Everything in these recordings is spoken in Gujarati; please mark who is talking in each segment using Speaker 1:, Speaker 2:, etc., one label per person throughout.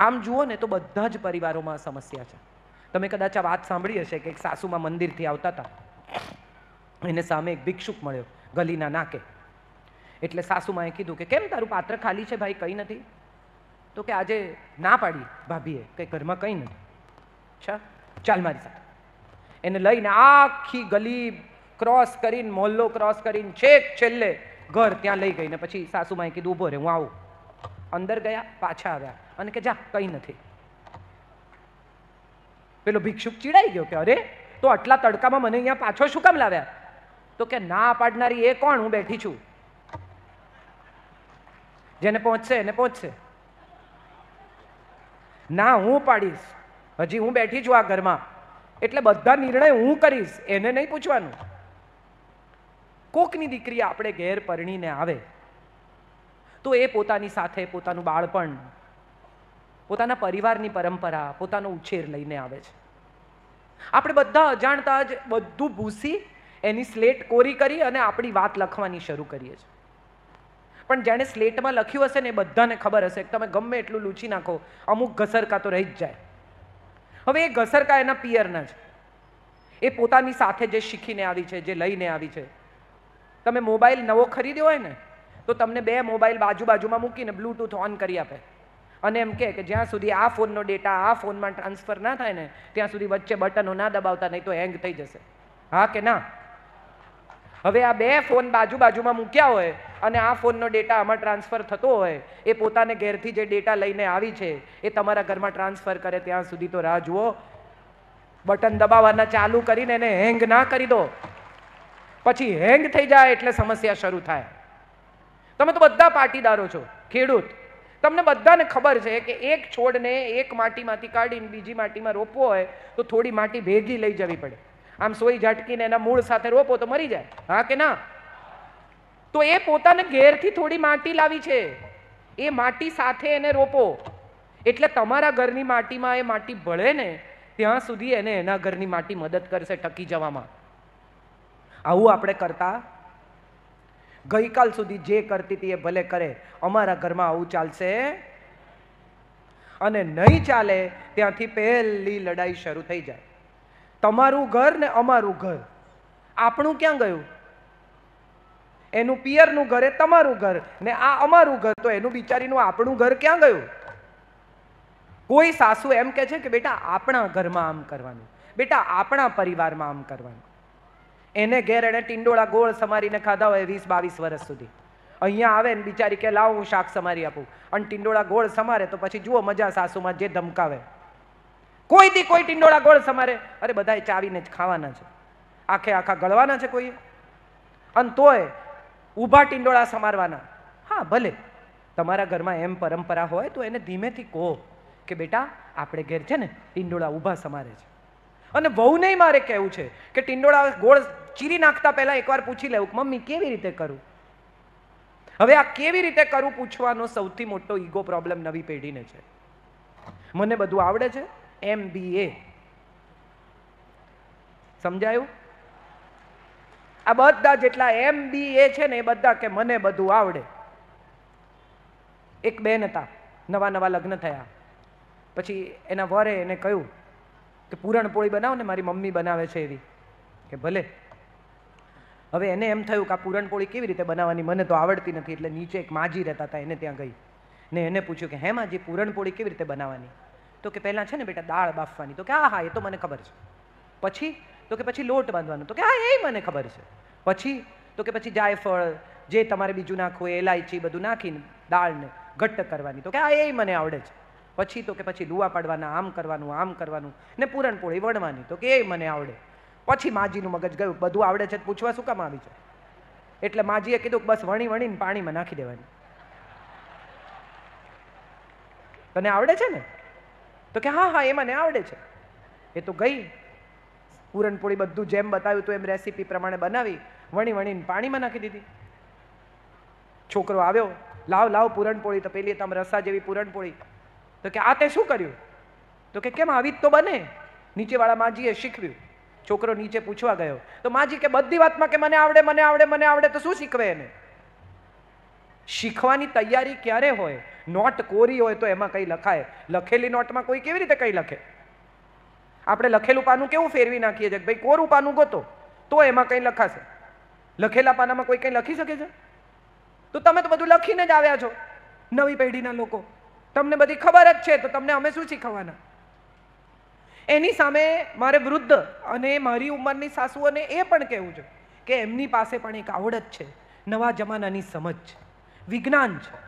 Speaker 1: આમ જુઓ ને તો બધા જ પરિવારોમાં સમસ્યા છે. તમે કદાચ આ વાત સાંભળી હશે કે એક સાસુમાં મંદિરથી આવતા હતા, એને સામે એક ભિક્ષુક મળ્યો ગલીના નાકે. એટલે સાસુમાએ કીધું કે કેમ તારું પાત્ર ખાલી છે ભાઈ, કંઈ નથી? તો કે આજે ના પાડી ભાભીએ કે ઘરમાં કંઈ નથી. અચ્છા, ચાલ મારી સાથે. એને લઈને આખી ગલી ક્રોસ કરીને, મોહલ્લો ક્રોસ કરીને છેક છેલ્લે ઘર ત્યાં લઈ ગઈ. ને પછી સાસુમાએ કીધું ઊભો રહે, હું આવું. અંદર ગયા, પાછા આવ્યા અને કે જા કંઈ નથી. પેલો ભિક્ષુક ચીડાઈ ગયો કે અરે તો આટલા તડકામાં મને અહીંયા પાછો શું કામ લાવ્યા? તો કે ના પાડનારી એ કોણ? હું બેઠી છું. જેને પહોંચશે એને પહોંચશે. ના, હું પાડીશ. હજી હું બેઠી છું આ ઘરમાં, એટલે બધા નિર્ણય હું કરીશ, એને નહીં પૂછવાનું. કોકની દીકરી આપણે ઘેર પરણીને આવે તો એ પોતાની સાથે પોતાનું બાળપણ, પોતાના પરિવારની પરંપરા, પોતાનો ઉછેર લઈને આવે છે. આપણે બધા અજાણતા જ બધું ભૂસી એની સ્લેટ કોરી કરી અને આપણી વાત લખવાની શરૂ કરીએ છીએ. પણ જેણે સ્લેટમાં લખ્યું હશે ને એ બધાને ખબર હશે કે તમે ગમે એટલું લૂછી નાખો, અમુક ઘસરકા તો રહી જ જાય. હવે એ ઘસરકા એના પિયરના છે. એ પોતાની સાથે જે શીખીને આવી છે, જે લઈને આવી છે. તમે મોબાઈલ નવો ખરીદ્યો હોય ને તો તમને 2 મોબાઈલ બાજુમાં મૂકીને બ્લૂટૂથ ઓન કરી આપે અને એમ કે જ્યાં સુધી આ ફોનનો ડેટા આ ફોનમાં ટ્રાન્સફર ના થાય ને ત્યાં સુધી વચ્ચે બટનો ના દબાવતા, નહીં તો હેંગ થઈ જશે. હા કે ના? હવે આ 2 ફોન બાજુમાં મૂક્યા હોય અને આ ફોનનો ડેટા આમાં ટ્રાન્સફર થતો હોય, એ પોતાને ઘેરથી જે ડેટા લઈને આવી છે એ તમારા ઘરમાં ટ્રાન્સફર કરે ત્યાં સુધી તો રાહ જુઓ. બટન દબાવવાના ચાલુ કરીને એને હેંગ ના કરી દો. પછી હેંગ થઈ જાય એટલે સમસ્યા શરૂ થાય. તમે તો બધા પાટીદારો છો, ખેડૂત. તમને બધાને ખબર છે કે એક છોડને એક માટીમાંથી કાઢીને બીજી માટીમાં રોપવો હોય તો થોડી માટી ભેગી લઈ જવી પડે. આમ સોઈ ઝટકીને એના મૂળ સાથે રોપો તો મરી જાય. હા કે ના? તો એ પોતાને ઘેરથી થોડી માટી લાવી છે, એ માટી સાથે એને રોપો એટલે તમારા ઘરની માટીમાં એ માટી ભળે ને ત્યાં સુધી એને એના ઘરની માટી મદદ કરશે ટકી જવામાં. આવું આપણે કરતા? ગઈકાલ સુધી જે કરતી હતી એ ભલે કરે, અમારા ઘરમાં આવું ચાલશે અને નહીં ચાલે ત્યાંથી પહેલી લડાઈ શરૂ થઈ જાય. તમારું ઘર ને અમારું ઘર, આપણું ક્યાં ગયું? એનું પિયરનું ઘર એ તમારું ઘર ને આ અમારું ઘર, તો એનું બિચારીનું આપણું ઘર ક્યાં ગયું? કોઈ સાસુ એમ કે છે કે બેટા આપણા ઘરમાં આમ કરવાનું, બેટા આપણા પરિવારમાં આમ કરવાનું. એને ઘેર એને ટિંડોળા ગોળ સમારીને ખાધા હોય 20-22 વર્ષ સુધી. અહીંયા આવે ને બિચારી કે લાવ હું શાક સમારી આપું, અને ટિંડોળા ગોળ સમારે તો પછી જુઓ મજા સાસુમાં જે ધમકાવે. કોઈ દી કોઈ ટિંડોળા ગોળ સમારે? અરે બધાએ ચાવીને જ ખાવાના છે, આખે આખા ગળવાના છે કોઈ? અને તોય ઊભા ટિંડોળા સમારવાના. હા ભલે તમારા ઘરમાં એમ પરંપરા હોય તો એને ધીમેથી કહો કે બેટા આપણે ઘેર છે ને ટિંડોળા ઊભા સમારે છે. અને વહુ નહીં મારે કહેવું છે કે ટિંડોળા ગોળ ચીરી નાખતા પહેલા એકવાર પૂછી લેવું મમ્મી કેવી રીતે કરું? હવે આ કેવી રીતે કરું પૂછવાનો સૌથી મોટો ઈગો પ્રોબ્લેમ નવી પેઢીને છે. મને બધું આવડે છે, MBA. સમજાયું? આ બધા જેટલા MBA છે ને એ બધા કે મને બધું આવડે. એક બેન હતા, નવા લગ્ન થયા, પછી એના વરે એને કહ્યું કે પૂરણપોળી બનાવો ને, મારી મમ્મી બનાવે છે એવી. કે ભલે. હવે એને એમ થયું કે આ પૂરણપોળી કેવી રીતે બનાવવાની, મને તો આવડતી નથી. એટલે નીચે એક માજી રહેતા હતા, એને ત્યાં ગઈ ને એને પૂછ્યું કે હે માજી પૂરણપોળી કેવી રીતે બનાવવાની? તો કે પહેલાં છે ને બેટા દાળ બાફવાની. તો કે હા એ તો મને ખબર છે. પછી? તો કે પછી લોટ બાંધવાનો. તો કે હા એ મને ખબર છે. પછી? તો કે પછી જાયફળ જે તમારે બીજું નાખવું એલાયચી બધું નાખીને દાળને ઘટ્ટ કરવાની. તો કે હા એ મને આવડે છે. પછી? તો કે પછી લુવા પાડવાના, આમ કરવાનું ને પૂરણપોળી વણવાની. તો કે એ મને આવડે. પછી માજીનું મગજ ગયું બધું આવડે છે પૂછવા શું કામ આવી છે? એટલે માજીએ કીધું બસ વણીને પાણીમાં નાખી દેવાની. તને આવડે છે ને? તો કે હા એ મને આવડે છે. એ તો ગઈ પૂરણપોળી બધું જેમ બતાવ્યું તો એમ રેસીપી પ્રમાણે બનાવી, વણીને પાણીમાં નાખી દીધી. છોકરો આવ્યો, લાવ પૂરણપોળી. તો પેલી તમે રસા જેવી પૂરણપોળી. તો કે આ તે શું કર્યું? તો કે કેમ આવી જ તો બને, નીચેવાળા માજીએ શીખવ્યું. છોકરો નીચે પૂછવા ગયો તો માજી કે બધી વાતમાં કે મને આવડે તો શું શીખવે એને? શીખવાની તૈયારી ક્યારે હોય? નોટ કોરી હોય તો એમાં કંઈ લખાય, લખેલી નોટમાં કોઈ કેવી રીતે કંઈ લખે? આપણે લખેલું પાનું કેવું ફેરવી નાખીએ છીએ કે ભાઈ કોરું પાનું ગોતો તો એમાં કંઈ લખાશે. લખેલા પાનામાં કોઈ કંઈ લખી શકે છે? તો તમે તો બધું લખીને જ આવ્યા છો. નવી પેઢીના લોકો, તમને બધી ખબર જ છે, તો તમને અમે શું શીખવવાના? એની સામે મારે વૃદ્ધ અને મારી ઉંમરની સાસુઓને એ પણ કહેવું છે કે એમની પાસે પણ એક આવડત છે, નવા જમાનાની સમજ છે, વિજ્ઞાન છે,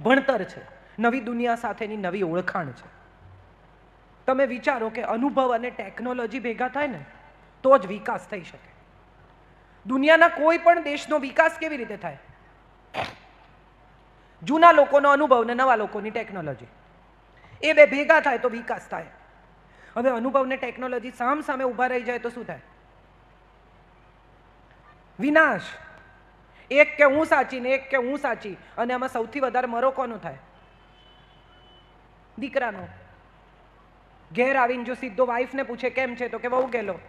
Speaker 1: ભણતર છે, નવી દુનિયા સાથેની નવી ઓળખાણ છે. તમે વિચારો કે અનુભવ અને ટેકનોલોજી ભેગા થાય ને તો જ વિકાસ થઈ શકે. દુનિયાના કોઈ પણ દેશનો વિકાસ કેવી રીતે થાય? જૂના લોકોનો અનુભવ ને નવા લોકોની ટેકનોલોજી, એ બે ભેગા થાય તો વિકાસ થાય. હવે અનુભવ ને ટેકનોલોજી સામ સામે ઊભા રહી જાય તો શું થાય? વિનાશ. એક કે હું સાચી ને એક કે હું સાચી, અને આમાં સૌથી વધારે મરો કોનો થાય? દીકરાનો. ઘેર આવીને જો સીધો વાઈફને પૂછે કેમ છે તો કે વહુ ગેલો,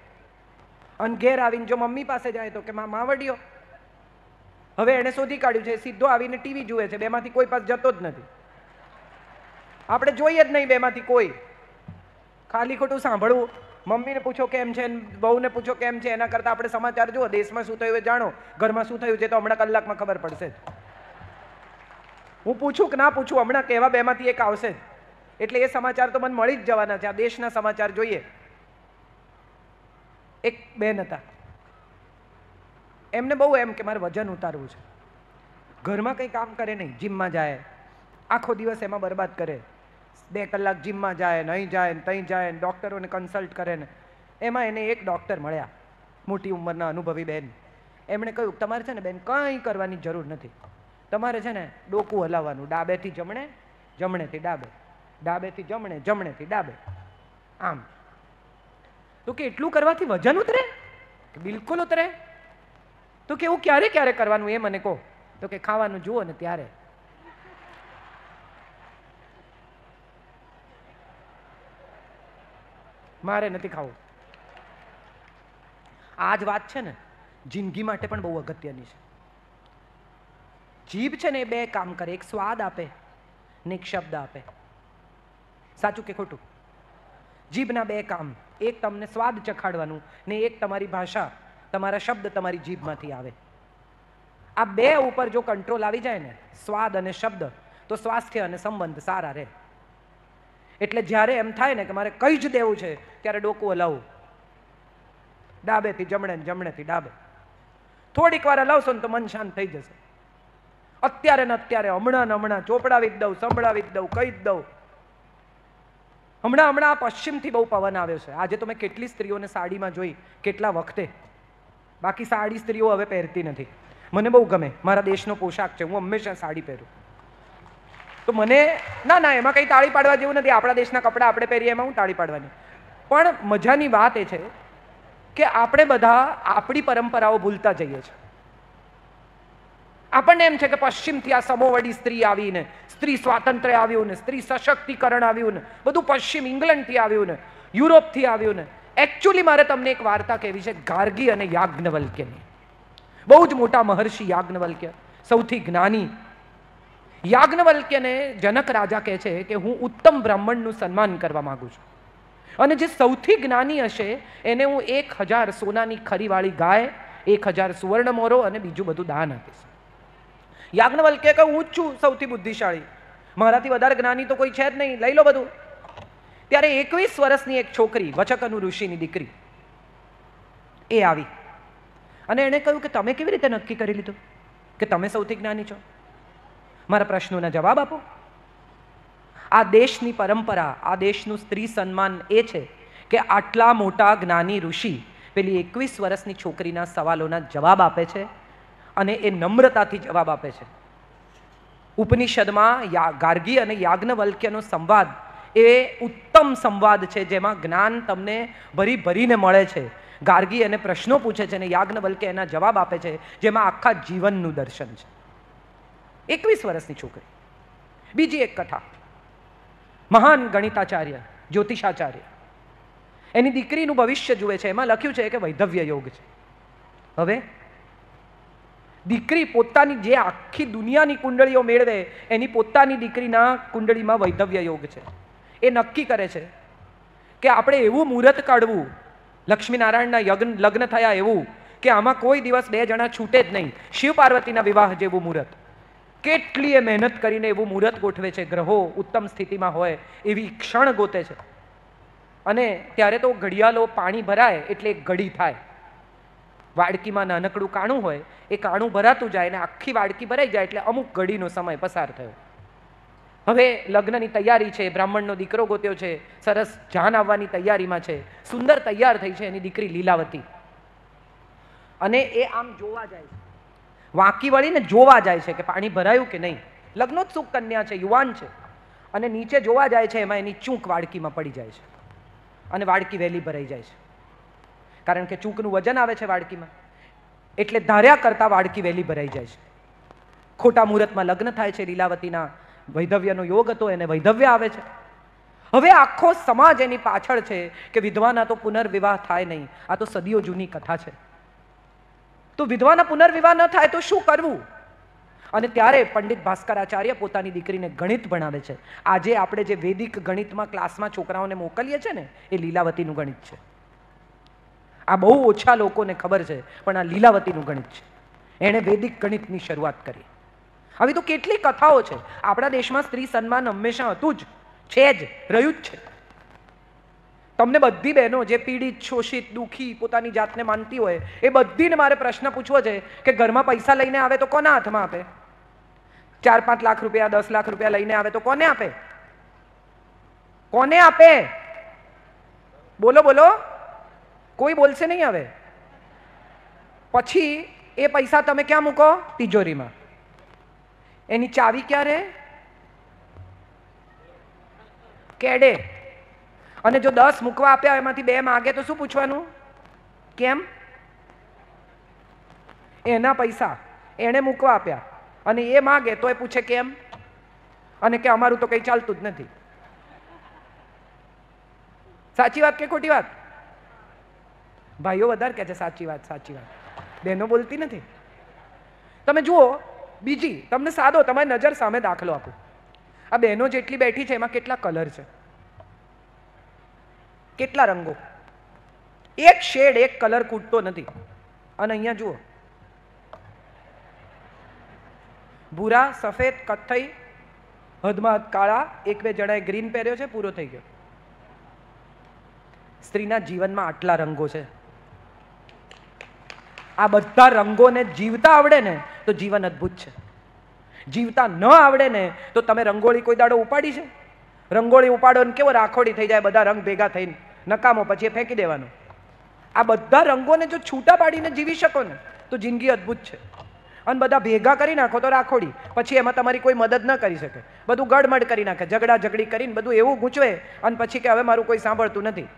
Speaker 1: અને ઘેર આવીને જો મમ્મી પાસે જાય તો કે માવડિયો. હવે એને શોધી કાઢ્યું છે સીધો આવીને ટીવી જુએ છે, બેમાંથી કોઈ પાસે જતો જ નથી. આપણે જોઈએ જ નહીં બેમાંથી કોઈ, ખાલી ખોટું સાંભળવું. મમ્મીને પૂછો કેમ છે, બહુને પૂછો કેમ છે, એના કરતાં આપણે સમાચાર જુઓ, દેશમાં શું થયું એ જાણો, ઘરમાં શું થયું છે તો હમણાં કલાકમાં ખબર પડશે. હું પૂછું કે ના પૂછું, હમણાં કહેવા બેમાંથી એક આવશે જ. એટલે એ સમાચાર તો મને મળી જ જવાના છે. આ દેશના સમાચાર જોઈએ. એક બેન હતા, એમને બહુ એમ કે મારે વજન ઉતારવું છે. ઘરમાં કંઈ કામ કરે નહીં, જીમમાં જાય, આખો દિવસ એમાં બરબાદ કરે. 2 કલાક જીમમાં જાય, નહીં જાય, ત્યાં જાય, ડૉક્ટરોને કન્સલ્ટ કરે ને. એમાં એને એક ડૉક્ટર મળ્યા, મોટી ઉંમરના અનુભવી બેન. એમણે કહ્યું તમારે છે ને બેન કંઈ કરવાની જરૂર નથી, તમારે છે ને ડોકું હલાવવાનું, ડાબેથી જમણે, જમણેથી ડાબે, ડાબેથી જમણે, જમણેથી ડાબે, આમ. તો કે એટલું કરવાથી વજન ઉતરે? બિલકુલ ઉતરે. તો કે એવું ક્યારે ક્યારે કરવાનું એ મને કહો. તો કે ખાવાનું જુઓ ને ત્યારે. મારે નથી ખાવું. આ જ વાત છે ને જિંદગી માટે પણ બહુ અગત્યની છે. જીભ છે ને એ બે કામ કરે, એક સ્વાદ આપે ને એક શબ્દ આપે. સાચું કે ખોટું? જીભના બે કામ, એક તમને સ્વાદ ચખાડવાનું ને એક તમારી ભાષા, તમારા શબ્દ તમારી જીભમાંથી આવે. આ બે ઉપર જો કંટ્રોલ આવી જાય ને, સ્વાદ અને શબ્દ, તો સ્વાસ્થ્ય અને સંબંધ સારા રહે. એટલે જ્યારે એમ થાય ને કે મારે કઈ જ દેવું છે ત્યારે ડોકું હલાવું, ડાબેથી જમણે, જમણેથી ડાબે. થોડીક વાર હલાવશો ને તો મન શાંત થઈ જશે. અત્યારે ને અત્યારે, હમણાં ને હમણાં ચોપડાવી જ દઉં, સંભળાવી જ દઉં, કહી જ દઉં. હમણાં આ પશ્ચિમથી બહુ પવન આવ્યો છે. આજે તો મેં કેટલી સ્ત્રીઓને સાડીમાં જોઈ, કેટલા વખતે. બાકી સાડી સ્ત્રીઓ હવે પહેરતી નથી. મને બહુ ગમે, મારા દેશનો પોશાક છે, હું હંમેશા સાડી પહેરું. તો મને ના એમાં કંઈ તાળી પાડવા જેવું નથી. આપણા દેશના કપડાં આપણે પહેરીએ એમાં હું તાળી પાડવાની. પણ મજાની વાત એ છે કે આપણે બધા આપણી પરંપરાઓ ભૂલતા જઈએ છીએ. આપણને એમ છે કે પશ્ચિમથી આ સમોવડી સ્ત્રી આવીને, સ્ત્રી સ્વાતંત્ર્ય આવ્યું ને, સ્ત્રી સશક્તિકરણ આવ્યું ને, બધું પશ્ચિમ ઇંગ્લેન્ડથી આવ્યું ને, યુરોપથી આવ્યું ને. એકચ્યુઅલી મારે તમને એક વાર્તા કહેવી છે, ગાર્ગી અને યાજ્ઞવલ્ક્યની. બહુ જ મોટા મહર્ષિ યાજ્ઞવલ્ક્ય, સૌથી જ્ઞાની. યાજ્ઞવલ્ક્યને જનક રાજા કહે છે કે હું ઉત્તમ બ્રાહ્મણનું સન્માન કરવા માંગુ છું, અને જે સૌથી જ્ઞાની હશે એને હું 1000 સોનાની ખરીવાળી ગાય, 1000 સુવર્ણ મોરો અને બીજું બધું દાન આપીશ. યાજ્ઞવલ્ક્ય કહે હું જ છું સૌથી બુદ્ધિશાળી, મારાથી વધારે જ્ઞાની તો કોઈ છે જ નહીં, લઈ લો બધું. ત્યારે 21 વર્ષની એક છોકરી, વચકનુ ઋષિની દીકરી, એ આવી અને એણે કહ્યું કે તમે કેવી રીતે નક્કી કરી લીધું કે તમે સૌથી જ્ઞાની છો? મારા પ્રશ્નોના જવાબ આપો. આ દેશની પરંપરા, આ દેશનું સ્ત્રી સન્માન એ છે કે આટલા મોટા જ્ઞાની ઋષિ પેલી 21 વર્ષની છોકરીના સવાલોના જવાબ આપે છે, અને એ નમ્રતાથી જવાબ આપે છે. ઉપનિષદમાં ગાર્ગી અને યાજ્ઞવલ્ક્યનો સંવાદ એ ઉત્તમ સંવાદ છે, જેમાં જ્ઞાન તમને ભરી ભરીને મળે છે. ગાર્ગી એને પ્રશ્નો પૂછે છે અને યાજ્ઞવલ્ક્ય એના જવાબ આપે છે, જેમાં આખા જીવનનું દર્શન છે. 21 વર્ષની છોકરી. બીજી એક કથા, મહાન ગણિતાચાર્ય, જ્યોતિષાચાર્ય, એની દીકરીનું ભવિષ્ય જુએ છે. એમાં લખ્યું છે કે વૈધવ્ય યોગ છે. હવે દીકરી પોતાની જે આખી દુનિયાની કુંડળીઓ મેળવે એની પોતાની દીકરીના કુંડળીમાં વૈધવ્ય યોગ છે. એ નક્કી કરે છે કે આપણે એવું મુહૂર્ત કાઢવું, લક્ષ્મીનારાયણના લગ્ન થયા એવું કે આમાં કોઈ દિવસ બે જણા છૂટે જ નહીં. શિવ પાર્વતીના વિવાહ જેવું મુહૂર્ત. કેટલીય મહેનત કરીને એવું મુહૂર્ત ગોઠવે છે. ગ્રહો ઉત્તમ સ્થિતિમાં હોય એવી ક્ષણ ગોતે છે. અને ત્યારે તો ઘડિયાળો પાણી ભરાય એટલે એક ઘડી થાય. વાડકીમાં નાનકડું કાણું હોય, એ કાણું ભરાતું જાય અને આખી વાડકી ભરાઈ જાય એટલે અમુક ઘડીનો સમય પસાર થયો. હવે લગ્નની તૈયારી છે, બ્રાહ્મણનો દીકરો ગોત્યો છે, સરસ જાન આવવાની તૈયારીમાં છે, સુંદર તૈયાર થઈ છે એની દીકરી લીલાવતી. અને એ આમ જોવા જાય છે, વાંકી વળીને જોવા જાય છે કે પાણી ભરાયું કે નહીં. લગ્નોત્સુક કન્યા છે, યુવાન છે, અને નીચે જોવા જાય છે. એમાં એની ચૂંક વાડકીમાં પડી જાય છે અને વાડકી વહેલી ભરાઈ જાય છે. કારણ કે ચૂંકનું વજન આવે છે વાડકીમાં, એટલે ધાર્યા કરતા વાડકી વહેલી ભરાઈ જાય છે. ખોટા મુહૂર્તમાં લગ્ન થાય છે. લીલાવતીના વૈધવ્યનો યોગ હતો, એને વૈધવ્ય આવે છે. હવે આખો સમાજ એની પાછળ છે કે વિધવાના તો પુનર્વિવાહ થાય નહીં. આ તો સદીઓ જૂની કથા છે. તો વિધવાના પુનર્વિવાહ ન થાય તો શું કરવું? અને ત્યારે પંડિત ભાસ્કરાચાર્ય પોતાની દીકરીને ગણિત ભણાવે છે. આજે આપણે જે વૈદિક ગણિતમાં ક્લાસમાં છોકરાઓને મોકલીએ છીએ ને, એ લીલાવતીનું ગણિત છે. આ બહુ ઓછા લોકોને ખબર છે, પણ આ લીલાવતીનું ગણિત છે. એણે વૈદિક ગણિતની શરૂઆત કરી. આવી તો કેટલી કથાઓ છે. આપણા દેશમાં સ્ત્રી સન્માન હંમેશા હતું જ, છે જ, રહ્યું જ છે. તમને બધી બહેનો જે પીડિત, શોષિત, દુઃખી, પોતાની જાતને માનતી હોય, એ બધીને મારે પ્રશ્ન પૂછવો છે કે ઘરમાં પૈસા લઈને આવે તો કોના હાથમાં આપે? 4-5 લાખ રૂપિયા, 10 લાખ રૂપિયા લઈને આવે તો કોને આપે? કોને આપે? બોલો બોલો. કોઈ બોલશે નહીં. હવે પછી એ પૈસા તમે ક્યાં મૂકો? તિજોરીમાં. એની ચાવી ક્યારે? કેડે. અને જો 10 મૂકવા આપ્યા એમાંથી 2 માગે તો શું પૂછવાનું? કેમ? એના પૈસા એણે મૂકવા આપ્યા અને એ માગે તો એ પૂછે કેમ? અને કે અમારું તો કંઈ ચાલતું જ નથી. સાચી વાત કે ખોટી વાત? ભાઈઓ વધારે કહે છે સાચી વાત, સાચી વાત. બહેનો બોલતી નથી. તમે જુઓ, બીજી તમને સાદો તમારી નજર સામે દાખલો આપો. આ બહેનો જેટલી બેઠી છે એમાં કેટલા કલર છે, કેટલા રંગો. એક શેડ, એક કલર ખૂટતો નથી. અને અહીંયા જુઓ, ભૂરા, સફેદ, કથ્થઈ, હદમાં હદ કાળા, 1-2 જણાએ ગ્રીન પહેર્યો છે, પૂરો થઈ ગયો. સ્ત્રીના જીવનમાં આટલા રંગો છે. આ બધા રંગોને જીવતા આવડે ને તો જીવન અદ્ભુત છે. જીવતા ન આવડે ને તો તમે રંગોળી કોઈ દાડો ઉપાડી છે? રંગોળી ઉપાડો ને કેવો રાખોડી થઈ જાય, બધા રંગ ભેગા થઈને નકામો, પછી એ ફેંકી દેવાનો. આ બધા રંગોને જો છૂટા પાડીને જીવી શકો ને તો જિંદગી અદ્ભુત છે. અને બધા ભેગા કરી નાખો તો રાખોડી, પછી એમાં તમારી કોઈ મદદ ન કરી શકે. બધું ગડમડ કરી નાખે, ઝઘડા ઝઘડી કરીને બધું એવું ગૂંચવે અને પછી કે હવે મારું કોઈ સાંભળતું નથી.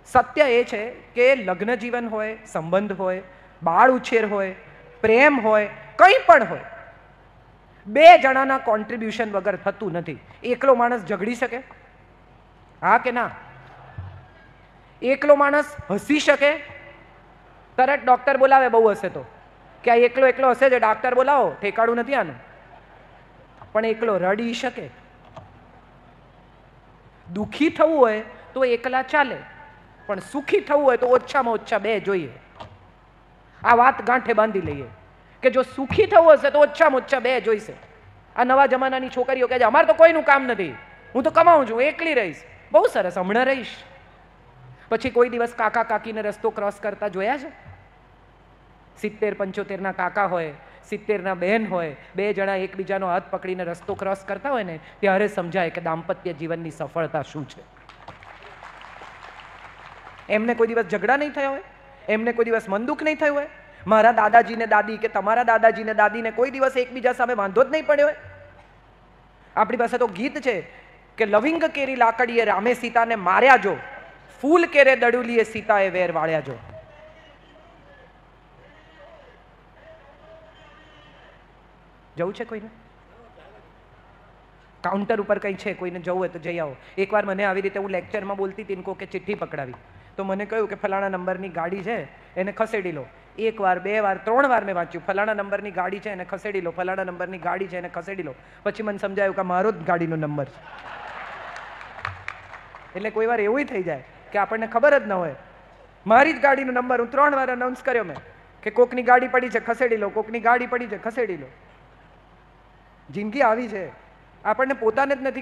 Speaker 1: સત્ય એ છે કે લગ્ન જીવન હોય, સંબંધ હોય, બાળ ઉછેર હોય, પ્રેમ હોય, કંઈ પણ હોય, 2 જણાના કોન્ટ્રીબ્યુશન વગર થતું નથી. એકલો માણસ ઝઘડી શકે? હા કે ના? એકલો માણસ હસી શકે? તરત ડોક્ટર બોલાવે બહુ હશે તો કે આ એકલો એકલો હશે છે, ડોક્ટર બોલાવો, ઠેકાડું નથી આનું. પણ એકલો રડી શકે? દુઃખી થવું હોય તો એકલા ચાલે, પણ સુખી થવું હોય તો ઓછામાં ઓછા 2 જોઈએ. આ વાત ગાંઠે બાંધી લઈએ કે જો સુખી થવું હશે તો ઓછામાં ઓછા 2 જોઈશે. આ નવા જમાનાની છોકરીઓ કહે છે અમારે તો કોઈનું કામ નથી, હું તો કમાઉં છું, એકલી રહીશ. બહુ સરસ, હમણાં રહીશ. પછી કોઈ દિવસ કાકા કાકીને રસ્તો ક્રોસ કરતા જોયા છે? 70-75 કાકા હોય, 70 બહેન હોય, 2 જણા એકબીજાનો હાથ પકડીને રસ્તો ક્રોસ કરતા હોય ને ત્યારે સમજાય કે દાંપત્ય જીવનની સફળતા શું છે. એમને કોઈ દિવસ ઝઘડા નહીં થયા હોય, એમને કોઈ દિવસ મન દુઃખ નહીં થયું હોય. મારા દાદાજીને દાદી કે તમારા દાદાજીને દાદીને કોઈ દિવસ એકબીજા સામે વાંધો જ નહીં પડ્યો હોય. આપણી પાસે તો ગીત છે કે લવિંગ કેરી લાકડીએ રામે સીતાને માર્યા જો, ફૂલ કેરે દડુલીએ સીતાએ વેર વાળ્યા જો. જવું છે કોઈને? કાઉન્ટર ઉપર કંઈ છે, કોઈને જવું હોય તો જઈ આવો. એકવાર મને આવી રીતે હું લેક્ચરમાં બોલતી હતી, કે ચિઠ્ઠી પકડાવી તો મને કહ્યું કે ફલાણા નંબરની ગાડી છે એને ખસેડી લો. એક વાર, બે વાર, 3 વાર મેં વાંચ્યું, ફલાણા નંબરની ગાડી છે એને ખસેડી લો, ફલાણા નંબરની ગાડી છે એને ખસેડી લો. પછી મને સમજાયું કે મારો જ ગાડીનો નંબર છે. એટલે કોઈ વાર એવું થઈ જાય કે આપણને ખબર જ ન હોય. મારી જ ગાડીનો નંબર હું 3 વાર અનાઉન્સ કર્યો મેં કે કોકની ગાડી પડી છે ખસેડી લો, કોકની ગાડી પડી છે ખસેડી લો. જિંદગી આવી છે, આપણને પોતાને જ નથી